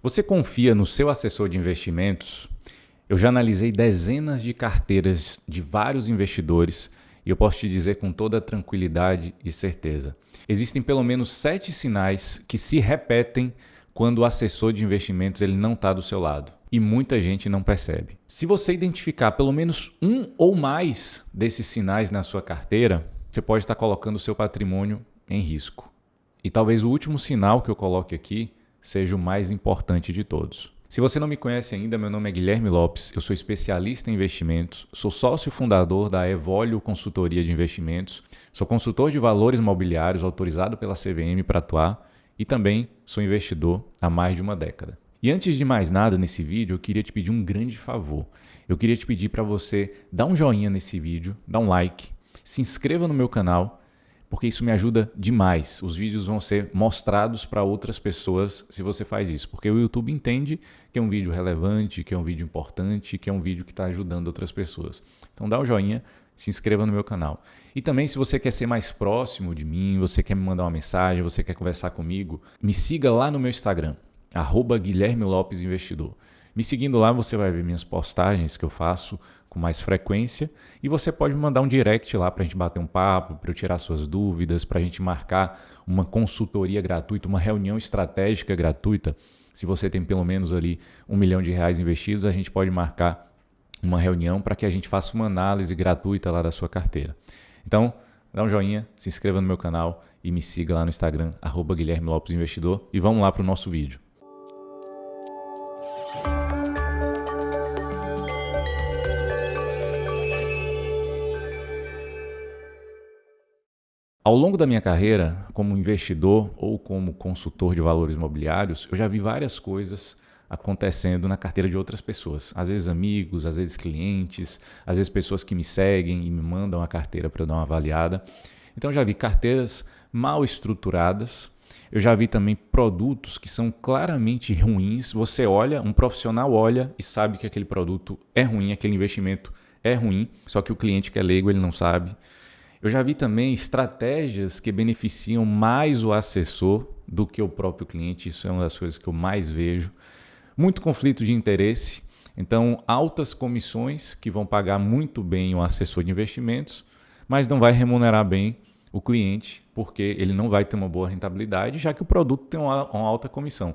Você confia no seu assessor de investimentos? Eu já analisei dezenas de carteiras de vários investidores e eu posso te dizer com toda tranquilidade e certeza. Existem pelo menos 7 sinais que se repetem quando o assessor de investimentos ele não está do seu lado. E muita gente não percebe. Se você identificar pelo menos um ou mais desses sinais na sua carteira, você pode estar colocando o seu patrimônio em risco. E talvez o último sinal que eu coloque aqui seja o mais importante de todos. Se você não me conhece ainda, meu nome é Guilherme Lopes, eu sou especialista em investimentos, sou sócio fundador da Evolio Consultoria de Investimentos, sou consultor de valores mobiliários autorizado pela CVM para atuar e também sou investidor há mais de uma década. E antes de mais nada nesse vídeo, eu queria te pedir um grande favor. Eu queria te pedir para você dar um joinha nesse vídeo, dar um like, se inscreva no meu canal, porque isso me ajuda demais. Os vídeos vão ser mostrados para outras pessoas se você faz isso, porque o YouTube entende que é um vídeo relevante, que é um vídeo importante, que é um vídeo que está ajudando outras pessoas. Então dá um joinha, se inscreva no meu canal. E também se você quer ser mais próximo de mim, você quer me mandar uma mensagem, você quer conversar comigo, me siga lá no meu Instagram, @GuilhermeLopesInvestidor. Me seguindo lá você vai ver minhas postagens que eu faço com mais frequência e você pode me mandar um direct lá para a gente bater um papo, para eu tirar suas dúvidas, para a gente marcar uma consultoria gratuita, uma reunião estratégica gratuita. Se você tem pelo menos ali R$1 milhão investidos, a gente pode marcar uma reunião para que a gente faça uma análise gratuita lá da sua carteira. Então, dá um joinha, se inscreva no meu canal e me siga lá no Instagram, @GuilhermeLopesInvestidor, e vamos lá para o nosso vídeo. Ao longo da minha carreira, como investidor ou como consultor de valores imobiliários, eu já vi várias coisas acontecendo na carteira de outras pessoas. Às vezes amigos, às vezes clientes, às vezes pessoas que me seguem e me mandam a carteira para eu dar uma avaliada. Então eu já vi carteiras mal estruturadas, eu já vi também produtos que são claramente ruins. Você olha, um profissional olha e sabe que aquele produto é ruim, aquele investimento é ruim, só que o cliente que é leigo ele não sabe. Eu já vi também estratégias que beneficiam mais o assessor do que o próprio cliente. Isso é uma das coisas que eu mais vejo. Muito conflito de interesse. Então, altas comissões que vão pagar muito bem o assessor de investimentos, mas não vai remunerar bem o cliente, porque ele não vai ter uma boa rentabilidade, já que o produto tem uma alta comissão.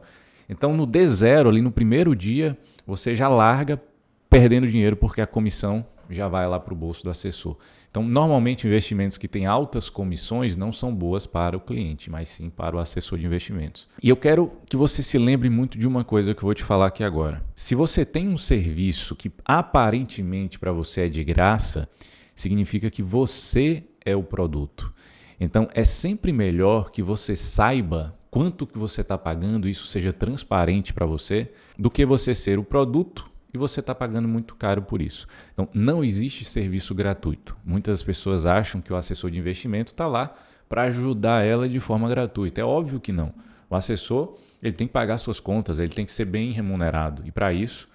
Então, no D0, ali no primeiro dia, você já larga perdendo dinheiro, porque a comissão já vai lá para o bolso do assessor. Então, normalmente, investimentos que têm altas comissões não são boas para o cliente, mas sim para o assessor de investimentos. E eu quero que você se lembre muito de uma coisa que eu vou te falar aqui agora. Se você tem um serviço que aparentemente para você é de graça, significa que você é o produto. Então, é sempre melhor que você saiba quanto que você está pagando, isso seja transparente para você, do que você ser o produto e você está pagando muito caro por isso. Então, não existe serviço gratuito. Muitas pessoas acham que o assessor de investimento está lá para ajudar ela de forma gratuita. É óbvio que não. O assessor ele tem que pagar suas contas, ele tem que ser bem remunerado. E para isso,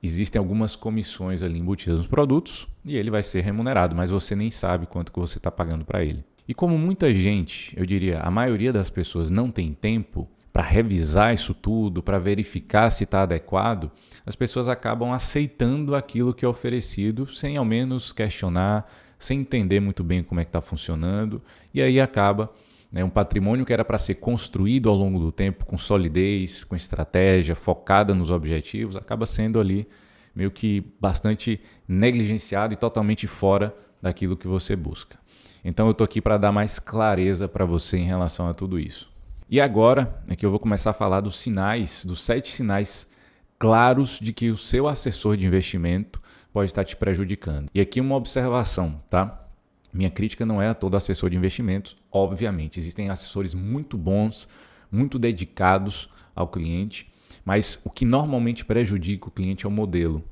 existem algumas comissões ali embutidas nos produtos e ele vai ser remunerado, mas você nem sabe quanto que você está pagando para ele. E como muita gente, eu diria, a maioria das pessoas não tem tempo para revisar isso tudo, para verificar se está adequado, as pessoas acabam aceitando aquilo que é oferecido sem ao menos questionar, sem entender muito bem como é que está funcionando, e aí acaba um patrimônio que era para ser construído ao longo do tempo, com solidez, com estratégia, focada nos objetivos, acaba sendo ali meio que bastante negligenciado e totalmente fora daquilo que você busca. Então eu estou aqui para dar mais clareza para você em relação a tudo isso. E agora é que eu vou começar a falar dos sinais, dos 7 sinais claros de que o seu assessor de investimento pode estar te prejudicando. E aqui uma observação, tá? Minha crítica não é a todo assessor de investimentos, obviamente. Existem assessores muito bons, muito dedicados ao cliente, mas o que normalmente prejudica o cliente é o modelo.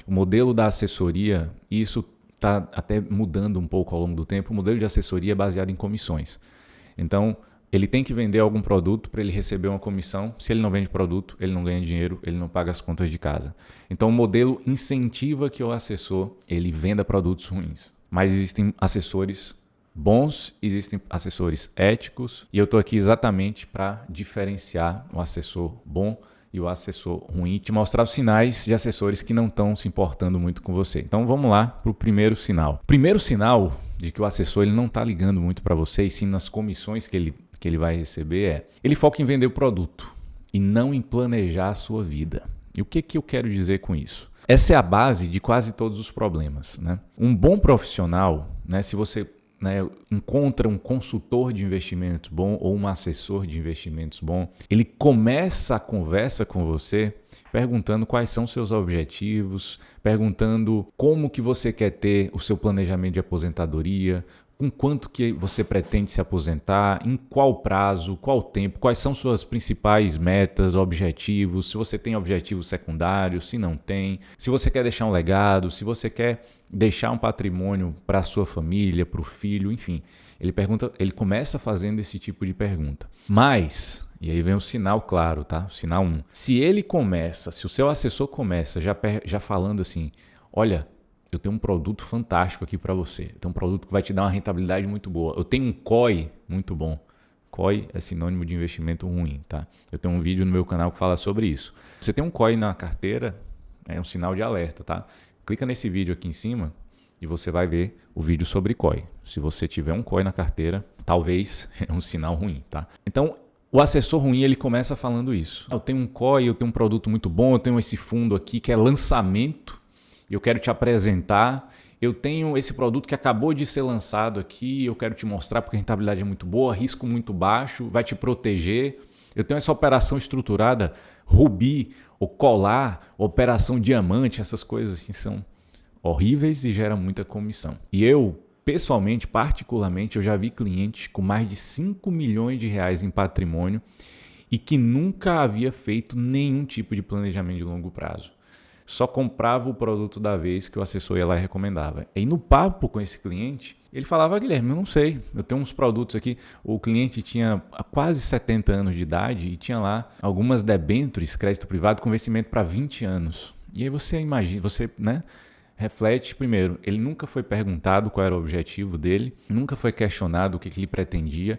O modelo da assessoria, e isso está até mudando um pouco ao longo do tempo, o modelo de assessoria é baseado em comissões. Então, ele tem que vender algum produto para ele receber uma comissão. Se ele não vende produto, ele não ganha dinheiro, ele não paga as contas de casa. Então o modelo incentiva que o assessor ele venda produtos ruins. Mas existem assessores bons, existem assessores éticos e eu estou aqui exatamente para diferenciar o assessor bom e o assessor ruim, te mostrar os sinais de assessores que não estão se importando muito com você. Então vamos lá para o primeiro sinal. O primeiro sinal de que o assessor ele não está ligando muito para você, e sim nas comissões que ele vai receber, ele foca em vender o produto e não em planejar a sua vida. E o que eu quero dizer com isso? Essa é a base de quase todos os problemas, né? Um bom profissional, né, se você encontra um consultor de investimentos bom ou um assessor de investimentos bom, ele começa a conversa com você perguntando quais são seus objetivos, perguntando como que você quer ter o seu planejamento de aposentadoria, com quanto que você pretende se aposentar, em qual prazo, qual tempo, quais são suas principais metas, objetivos, se você tem objetivos secundários, se não tem, se você quer deixar um legado, se você quer deixar um patrimônio para a sua família, para o filho, enfim. Ele começa fazendo esse tipo de pergunta. Mas, e aí vem o sinal claro, tá? O sinal 1. Se o seu assessor começa já falando assim, olha, eu tenho um produto fantástico aqui para você. Eu tenho um produto que vai te dar uma rentabilidade muito boa. Eu tenho um COI muito bom. COI é sinônimo de investimento ruim, tá? Eu tenho um vídeo no meu canal que fala sobre isso. Você tem um COI na carteira, é um sinal de alerta, tá? Clica nesse vídeo aqui em cima e você vai ver o vídeo sobre COI. Se você tiver um COI na carteira, talvez é um sinal ruim, tá? Então, o assessor ruim, ele começa falando isso. Eu tenho um COI, eu tenho um produto muito bom, eu tenho esse fundo aqui que é lançamento, eu quero te apresentar, eu tenho esse produto que acabou de ser lançado aqui, eu quero te mostrar porque a rentabilidade é muito boa, risco muito baixo, vai te proteger. Eu tenho essa operação estruturada, Rubi, ou Colar, operação Diamante, essas coisas assim são horríveis e geram muita comissão. E eu, pessoalmente, particularmente, eu já vi clientes com mais de 5 milhões de reais em patrimônio e que nunca havia feito nenhum tipo de planejamento de longo prazo. Só comprava o produto da vez que o assessor ia lá e recomendava. E no papo com esse cliente, ele falava, Guilherme, eu não sei, eu tenho uns produtos aqui. O cliente tinha quase 70 anos de idade e tinha lá algumas debêntures, crédito privado, com vencimento para 20 anos. E aí você imagina, reflete primeiro, ele nunca foi perguntado qual era o objetivo dele, nunca foi questionado o que ele pretendia.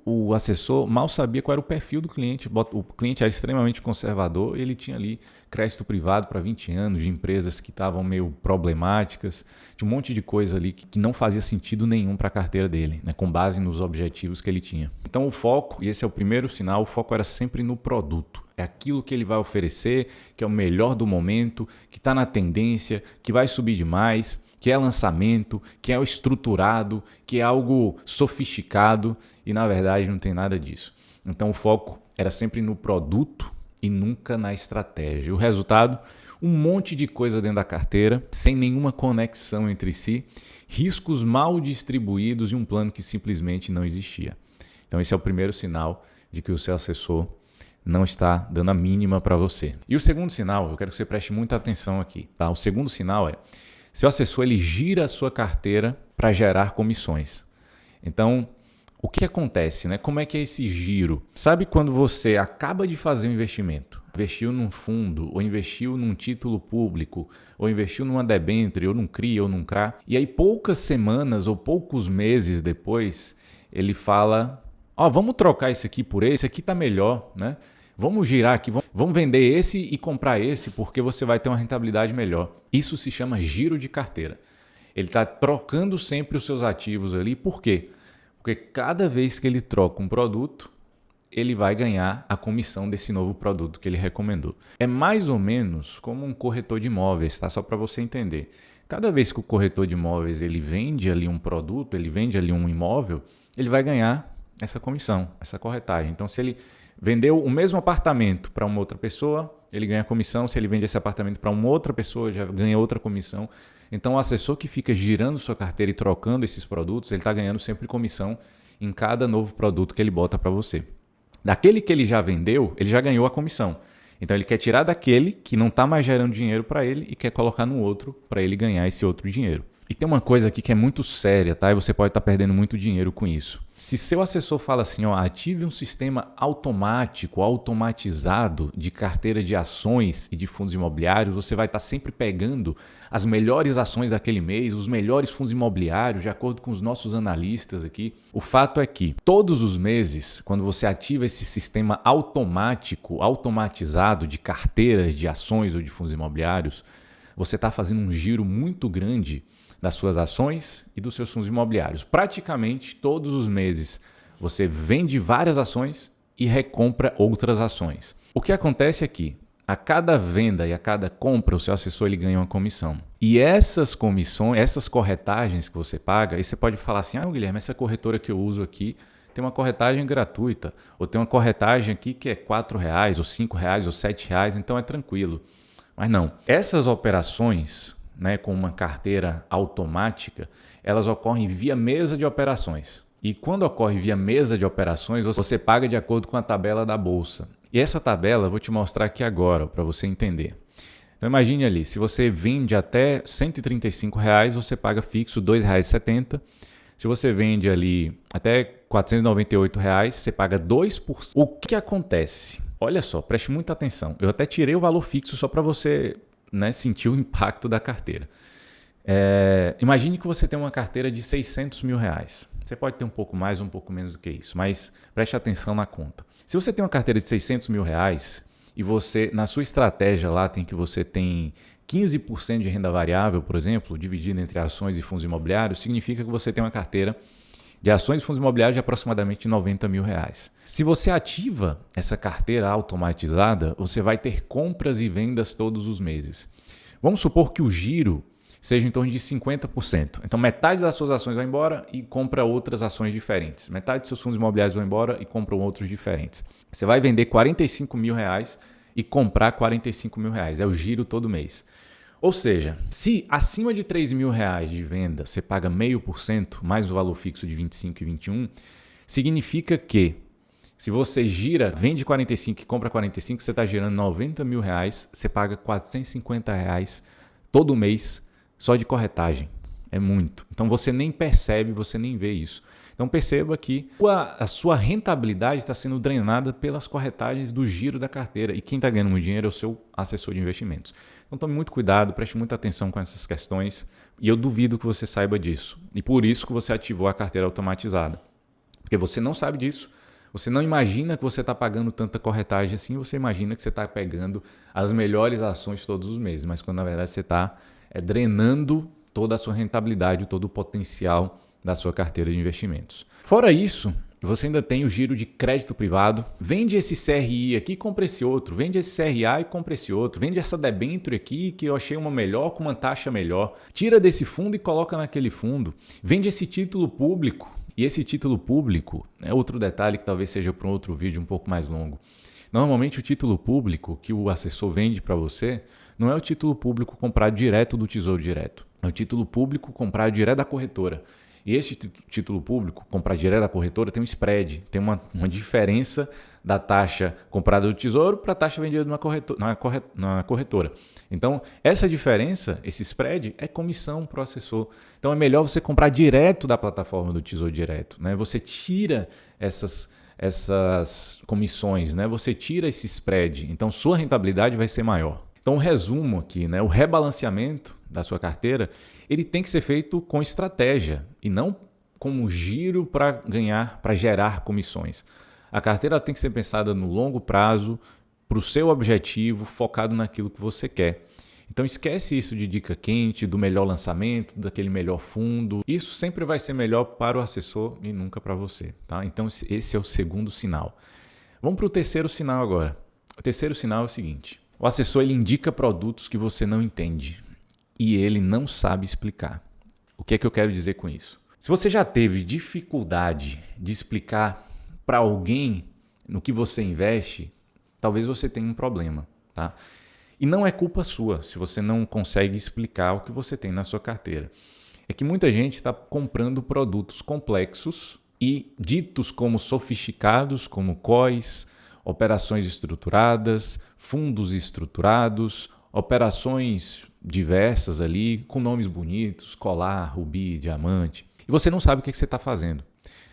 O assessor mal sabia qual era o perfil do cliente. O cliente era extremamente conservador e ele tinha ali crédito privado para 20 anos de empresas que estavam meio problemáticas. Tinha um monte de coisa ali que não fazia sentido nenhum para a carteira dele, né, com base nos objetivos que ele tinha. Então o foco, e esse é o primeiro sinal, o foco era sempre no produto. É aquilo que ele vai oferecer, que é o melhor do momento, que está na tendência, que vai subir demais, que é lançamento, que é o estruturado, que é algo sofisticado e na verdade não tem nada disso. Então o foco era sempre no produto e nunca na estratégia. O resultado, um monte de coisa dentro da carteira, sem nenhuma conexão entre si, riscos mal distribuídos e um plano que simplesmente não existia. Então esse é o primeiro sinal de que o seu assessor não está dando a mínima para você. E o segundo sinal, eu quero que você preste muita atenção aqui, tá? O segundo sinal é seu assessor ele gira a sua carteira para gerar comissões. Então, o que acontece, né? Como é que é esse giro? Sabe quando você acaba de fazer um investimento, investiu num fundo, ou investiu num título público, ou investiu numa debênture, ou num CRI, ou num CRA, e aí poucas semanas ou poucos meses depois, ele fala, vamos trocar esse aqui por esse aqui tá melhor, né? Vamos girar aqui, vamos vender esse e comprar esse porque você vai ter uma rentabilidade melhor. Isso se chama giro de carteira. Ele está trocando sempre os seus ativos ali. Por quê? Porque cada vez que ele troca um produto, ele vai ganhar a comissão desse novo produto que ele recomendou. É mais ou menos como um corretor de imóveis, tá? Só para você entender. Cada vez que o corretor de imóveis ele vende ali um produto, ele vende ali um imóvel, ele vai ganhar essa comissão, essa corretagem. Então, se ele vendeu o mesmo apartamento para uma outra pessoa, ele ganha comissão. Se ele vende esse apartamento para uma outra pessoa, já ganha outra comissão. Então, o assessor que fica girando sua carteira e trocando esses produtos, ele está ganhando sempre comissão em cada novo produto que ele bota para você. Daquele que ele já vendeu, ele já ganhou a comissão. Então, ele quer tirar daquele que não está mais gerando dinheiro para ele e quer colocar no outro para ele ganhar esse outro dinheiro. E tem uma coisa aqui que é muito séria, tá? E você pode estar perdendo muito dinheiro com isso. Se seu assessor fala assim, ó, ative um sistema automático, automatizado de carteira de ações e de fundos imobiliários, você vai estar sempre pegando as melhores ações daquele mês, os melhores fundos imobiliários, de acordo com os nossos analistas aqui. O fato é que todos os meses, quando você ativa esse sistema automático, automatizado de carteiras de ações ou de fundos imobiliários, você está fazendo um giro muito grande das suas ações e dos seus fundos imobiliários. Praticamente todos os meses você vende várias ações e recompra outras ações. O que acontece é que a cada venda e a cada compra o seu assessor ele ganha uma comissão. E essas comissões, essas corretagens que você paga, aí você pode falar assim, Guilherme, essa corretora que eu uso aqui tem uma corretagem gratuita, ou tem uma corretagem aqui que é R$ 4,00, ou R$ 5,00, ou R$ 7,00, então é tranquilo. Mas não, essas operações, com uma carteira automática, elas ocorrem via mesa de operações. E quando ocorre via mesa de operações, você paga de acordo com a tabela da bolsa. E essa tabela eu vou te mostrar aqui agora, para você entender. Então imagine ali, se você vende até R$ 135,00, você paga fixo R$ 2,70. Se você vende ali até R$ 498,00, você paga 2%. O que acontece? Olha só, preste muita atenção. Eu até tirei o valor fixo só para você sentir o impacto da carteira. Imagine que você tem uma carteira de R$ 600 mil. Você pode ter um pouco mais ou um pouco menos do que isso, mas preste atenção na conta. Se você tem uma carteira de R$ 600 mil e você, na sua estratégia lá, tem que você tem 15% de renda variável, por exemplo, dividida entre ações e fundos imobiliários, significa que você tem uma carteira de ações e fundos imobiliários de aproximadamente R$ 90 mil. Se você ativa essa carteira automatizada, você vai ter compras e vendas todos os meses. Vamos supor que o giro seja em torno de 50%. Então, metade das suas ações vai embora e compra outras ações diferentes. Metade dos seus fundos imobiliários vai embora e compram outros diferentes. Você vai vender R$ 45 mil e comprar R$ 45 mil. É o giro todo mês. Ou seja, se acima de R$ 3 mil de venda você paga 0,5% mais o valor fixo de 25 e 21, significa que se você vende 45 e compra 45, você está gerando R$ 90 mil, você paga R$ 450 todo mês só de corretagem. É muito. Então você nem percebe, você nem vê isso. Então perceba que a sua rentabilidade está sendo drenada pelas corretagens do giro da carteira. E quem está ganhando muito dinheiro é o seu assessor de investimentos. Então tome muito cuidado, preste muita atenção com essas questões. E eu duvido que você saiba disso. E por isso que você ativou a carteira automatizada. Porque você não sabe disso. Você não imagina que você está pagando tanta corretagem assim. Você imagina que você está pegando as melhores ações todos os meses. Mas quando na verdade você está drenando toda a sua rentabilidade, todo o potencial da sua carteira de investimentos. Fora isso, você ainda tem o giro de crédito privado. Vende esse CRI aqui e compra esse outro. Vende esse CRA e compra esse outro. Vende essa debênture aqui que eu achei uma melhor com uma taxa melhor. Tira desse fundo e coloca naquele fundo. Vende esse título público. E esse título público é outro detalhe que talvez seja para um outro vídeo um pouco mais longo. Normalmente o título público que o assessor vende para você não é o título público comprado direto do Tesouro Direto. É o título público comprado direto da corretora. E esse título público comprado direto da corretora tem um spread, tem uma diferença da taxa comprada do Tesouro para a taxa vendida na corretora. Então, essa diferença, esse spread, é comissão para o assessor. Então, é melhor você comprar direto da plataforma do Tesouro Direto. Você tira essas comissões, você tira esse spread. Então, sua rentabilidade vai ser maior. Então, o resumo aqui, o rebalanceamento da sua carteira, ele tem que ser feito com estratégia e não como giro para gerar comissões. A carteira tem que ser pensada no longo prazo, para o seu objetivo, focado naquilo que você quer. Então esquece isso de dica quente, do melhor lançamento, daquele melhor fundo. Isso sempre vai ser melhor para o assessor e nunca para você. Tá? Então esse é o segundo sinal. Vamos para o terceiro sinal agora. O terceiro sinal é o seguinte. O assessor ele indica produtos que você não entende e ele não sabe explicar. O que é que eu quero dizer com isso? Se você já teve dificuldade de explicar para alguém no que você investe, talvez você tenha um problema, tá? E não é culpa sua se você não consegue explicar o que você tem na sua carteira. É que muita gente está comprando produtos complexos e ditos como sofisticados, como COIs, operações estruturadas, fundos estruturados, operações diversas ali, com nomes bonitos, colar, rubi, diamante, e você não sabe o que você está fazendo.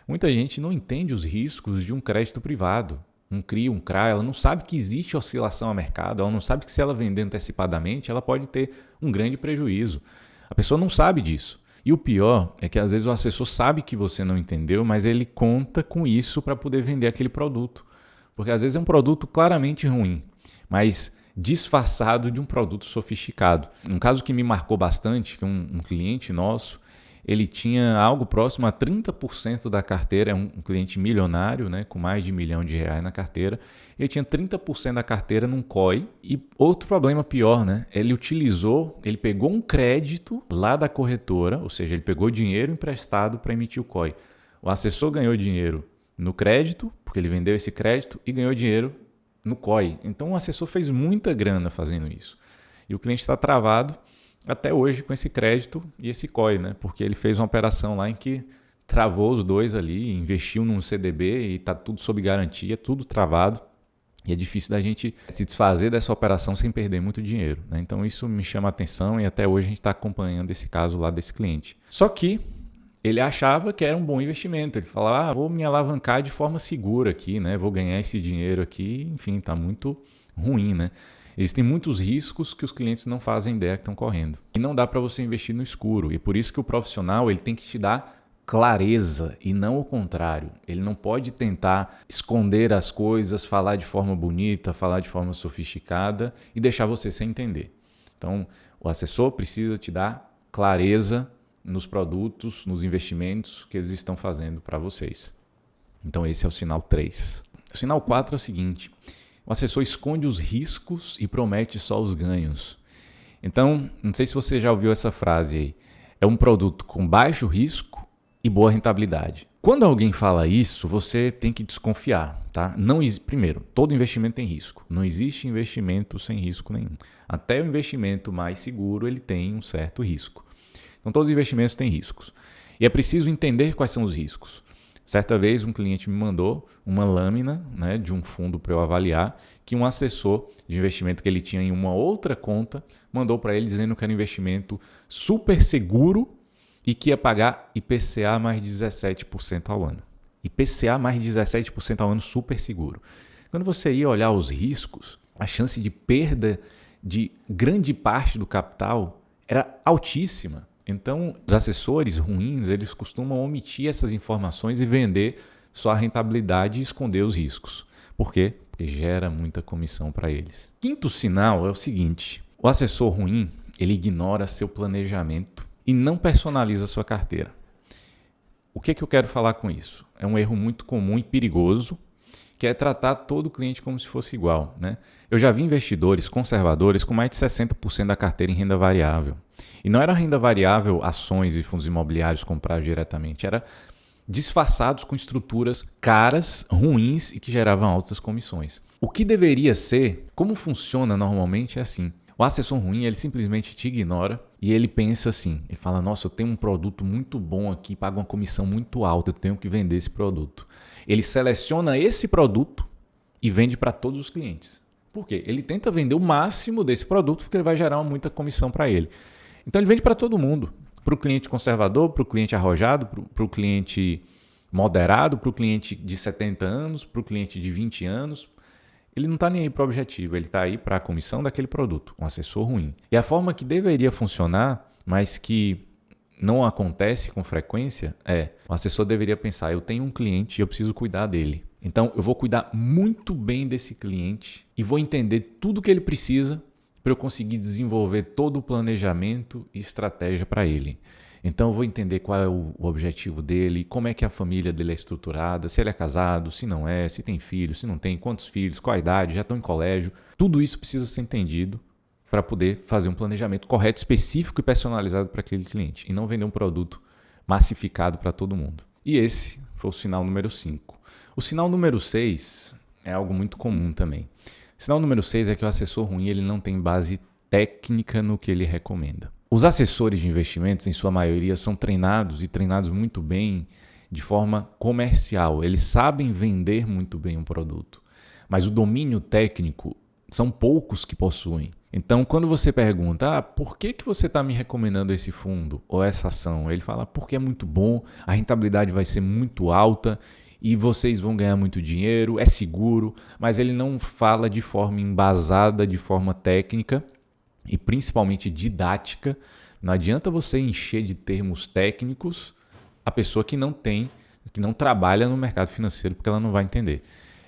Muita gente não entende os riscos de um crédito privado, um CRI, um CRA, ela não sabe que existe oscilação a mercado, ela não sabe que se ela vender antecipadamente, ela pode ter um grande prejuízo. A pessoa não sabe disso. E o pior é que às vezes o assessor sabe que você não entendeu, mas ele conta com isso para poder vender aquele produto. Porque às vezes é um produto claramente ruim, mas disfarçado de um produto sofisticado. Um caso que me marcou bastante, que um cliente nosso, ele tinha algo próximo a 30% da carteira, é um cliente milionário, né, com mais de R$ 1 milhão na carteira. Ele tinha 30% da carteira num COI. E outro problema pior, né? Ele pegou um crédito lá da corretora, ou seja, ele pegou dinheiro emprestado para emitir o COI. O assessor ganhou dinheiro no crédito, porque ele vendeu esse crédito, e ganhou dinheiro no COI. Então o assessor fez muita grana fazendo isso. E o cliente está travado até hoje com esse crédito e esse COI, né? Porque ele fez uma operação lá em que travou os dois ali, investiu num CDB e está tudo sob garantia, tudo travado. E é difícil da gente se desfazer dessa operação sem perder muito dinheiro, né? Então isso me chama a atenção e até hoje a gente está acompanhando esse caso lá desse cliente. Só que ele achava que era um bom investimento. Ele falava, vou me alavancar de forma segura aqui, né? Vou ganhar esse dinheiro aqui. Enfim, está muito ruim, né? Existem muitos riscos que os clientes não fazem ideia que estão correndo. E não dá para você investir no escuro. E por isso que o profissional ele tem que te dar clareza e não o contrário. Ele não pode tentar esconder as coisas, falar de forma bonita, falar de forma sofisticada e deixar você sem entender. Então, o assessor precisa te dar clareza nos produtos, nos investimentos que eles estão fazendo para vocês. Então, esse é o sinal 3. O sinal 4 é o seguinte: o assessor esconde os riscos e promete só os ganhos. Então, não sei se você já ouviu essa frase aí. É um produto com baixo risco e boa rentabilidade. Quando alguém fala isso, você tem que desconfiar, tá? Primeiro, todo investimento tem risco. Não existe investimento sem risco nenhum. Até o investimento mais seguro, ele tem um certo risco. Então, todos os investimentos têm riscos. E é preciso entender quais são os riscos. Certa vez, um cliente me mandou uma lâmina, né, de um fundo para eu avaliar, que um assessor de investimento que ele tinha em uma outra conta mandou para ele dizendo que era um investimento super seguro e que ia pagar IPCA mais 17% ao ano. IPCA mais 17% ao ano super seguro. Quando você ia olhar os riscos, a chance de perda de grande parte do capital era altíssima. Então, os assessores ruins, eles costumam omitir essas informações e vender só a rentabilidade e esconder os riscos. Por quê? Porque gera muita comissão para eles. Quinto sinal é o seguinte: o assessor ruim, ele ignora seu planejamento e não personaliza sua carteira. O que eu quero falar com isso? É um erro muito comum e perigoso, que é tratar todo cliente como se fosse igual, né? Eu já vi investidores conservadores com mais de 60% da carteira em renda variável. E não era renda variável, ações e fundos imobiliários comprados diretamente, era disfarçados com estruturas caras, ruins e que geravam altas comissões. O que deveria ser, como funciona normalmente, é assim: o assessor ruim, ele simplesmente te ignora e ele pensa assim, ele fala, nossa, eu tenho um produto muito bom aqui, pago uma comissão muito alta, eu tenho que vender esse produto. Ele seleciona esse produto e vende para todos os clientes. Por quê? Ele tenta vender o máximo desse produto porque ele vai gerar muita comissão para ele. Então ele vende para todo mundo, para o cliente conservador, para o cliente arrojado, para o cliente moderado, para o cliente de 70 anos, para o cliente de 20 anos. Ele não está nem aí para o objetivo, ele está aí para a comissão daquele produto, um assessor ruim. E a forma que deveria funcionar, mas que não acontece com frequência, o assessor deveria pensar, eu tenho um cliente e eu preciso cuidar dele. Então eu vou cuidar muito bem desse cliente e vou entender tudo que ele precisa para eu conseguir desenvolver todo o planejamento e estratégia para ele. Então eu vou entender qual é o objetivo dele, como é que a família dele é estruturada, se ele é casado, se não é, se tem filhos, se não tem, quantos filhos, qual a idade, já estão em colégio. Tudo isso precisa ser entendido para poder fazer um planejamento correto, específico e personalizado para aquele cliente e não vender um produto massificado para todo mundo. E esse foi o sinal número 5. O sinal número 6 é algo muito comum também. O sinal número 6 é que o assessor ruim ele não tem base técnica no que ele recomenda. Os assessores de investimentos, em sua maioria, são treinados e treinados muito bem de forma comercial. Eles sabem vender muito bem um produto, mas o domínio técnico são poucos que possuem. Então, quando você pergunta, por que você está me recomendando esse fundo ou essa ação? Ele fala, porque é muito bom, a rentabilidade vai ser muito alta e vocês vão ganhar muito dinheiro, é seguro, mas ele não fala de forma embasada, de forma técnica e principalmente didática. Não adianta você encher de termos técnicos a pessoa que não trabalha no mercado financeiro, porque ela não vai entender.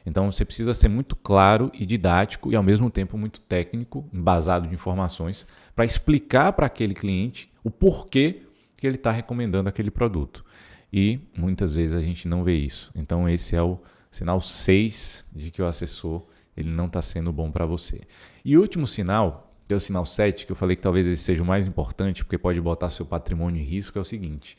Então você precisa ser muito claro e didático e ao mesmo tempo muito técnico, embasado de informações, para explicar para aquele cliente o porquê que ele está recomendando aquele produto. E muitas vezes a gente não vê isso. Então esse é o sinal 6 de que o assessor ele não está sendo bom para você. E o último sinal, que é o sinal 7, que eu falei que talvez esse seja o mais importante, porque pode botar seu patrimônio em risco, é o seguinte.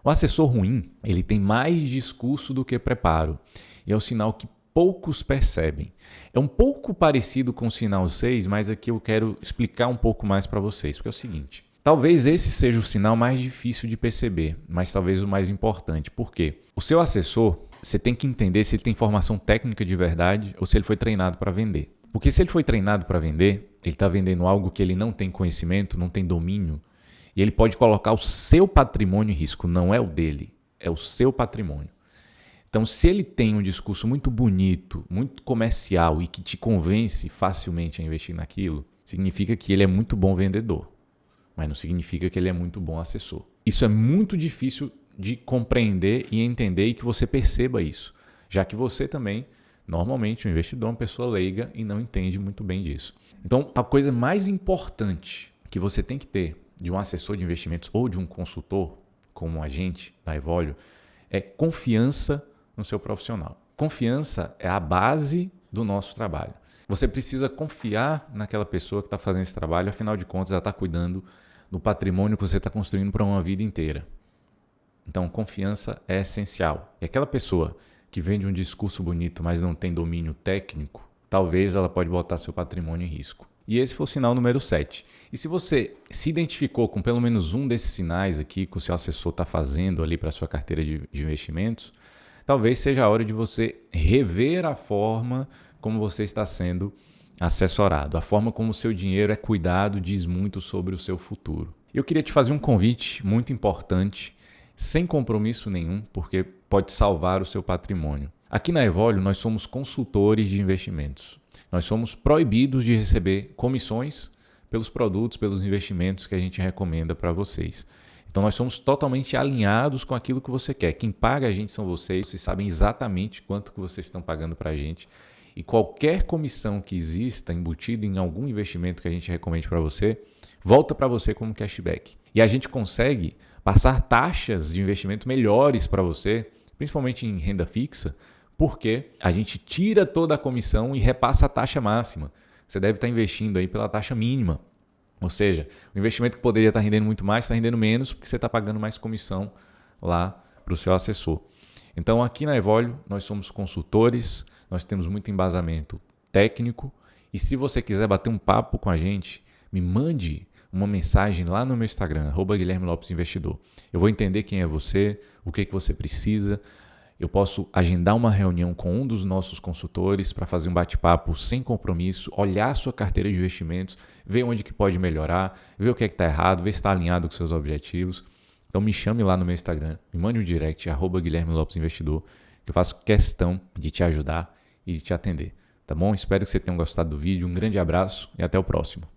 O assessor ruim, ele tem mais discurso do que preparo. E é o sinal que poucos percebem. É um pouco parecido com o sinal 6, mas aqui eu quero explicar um pouco mais para vocês, porque é o seguinte. Talvez esse seja o sinal mais difícil de perceber, mas talvez o mais importante. Por quê? O seu assessor, você tem que entender se ele tem formação técnica de verdade ou se ele foi treinado para vender. Porque se ele foi treinado para vender, ele está vendendo algo que ele não tem conhecimento, não tem domínio, e ele pode colocar o seu patrimônio em risco, não é o dele, é o seu patrimônio. Então, se ele tem um discurso muito bonito, muito comercial e que te convence facilmente a investir naquilo, significa que ele é muito bom vendedor, mas não significa que ele é muito bom assessor. Isso é muito difícil de compreender e entender e que você perceba isso, já que você também, normalmente, um investidor é uma pessoa leiga e não entende muito bem disso. Então, a coisa mais importante que você tem que ter de um assessor de investimentos ou de um consultor, como um agente da Evolio, é confiança no seu profissional. Confiança é a base do nosso trabalho. Você precisa confiar naquela pessoa que está fazendo esse trabalho, afinal de contas, ela está cuidando do patrimônio que você está construindo para uma vida inteira. Então, confiança é essencial. E aquela pessoa que vende um discurso bonito, mas não tem domínio técnico, talvez ela pode botar seu patrimônio em risco. E esse foi o sinal número 7. E se você se identificou com pelo menos um desses sinais aqui que o seu assessor está fazendo ali para a sua carteira de investimentos, talvez seja a hora de você rever a forma como você está sendo assessorado. A forma como o seu dinheiro é cuidado diz muito sobre o seu futuro. Eu queria te fazer um convite muito importante, sem compromisso nenhum, porque pode salvar o seu patrimônio. Aqui na Evolio, nós somos consultores de investimentos. Nós somos proibidos de receber comissões pelos produtos, pelos investimentos que a gente recomenda para vocês. Então nós somos totalmente alinhados com aquilo que você quer. Quem paga a gente são vocês sabem exatamente quanto que vocês estão pagando para a gente. E qualquer comissão que exista embutida em algum investimento que a gente recomende para você, volta para você como cashback. E a gente consegue passar taxas de investimento melhores para você, principalmente em renda fixa, porque a gente tira toda a comissão e repassa a taxa máxima. Você deve estar investindo aí pela taxa mínima. Ou seja, o investimento que poderia estar rendendo muito mais, está rendendo menos porque você está pagando mais comissão lá para o seu assessor. Então aqui na Evolio nós somos consultores, nós temos muito embasamento técnico e se você quiser bater um papo com a gente, me mande uma mensagem lá no meu Instagram, @GuilhermeLopesInvestidor. Eu vou entender quem é você, o que você precisa. Eu posso agendar uma reunião com um dos nossos consultores para fazer um bate-papo sem compromisso, olhar a sua carteira de investimentos, ver onde que pode melhorar, ver o que está errado, ver se está alinhado com seus objetivos. Então me chame lá no meu Instagram, me mande um direct, @GuilhermeLopesInvestidor, que eu faço questão de te ajudar e de te atender. Tá bom? Espero que você tenha gostado do vídeo. Um grande abraço e até o próximo.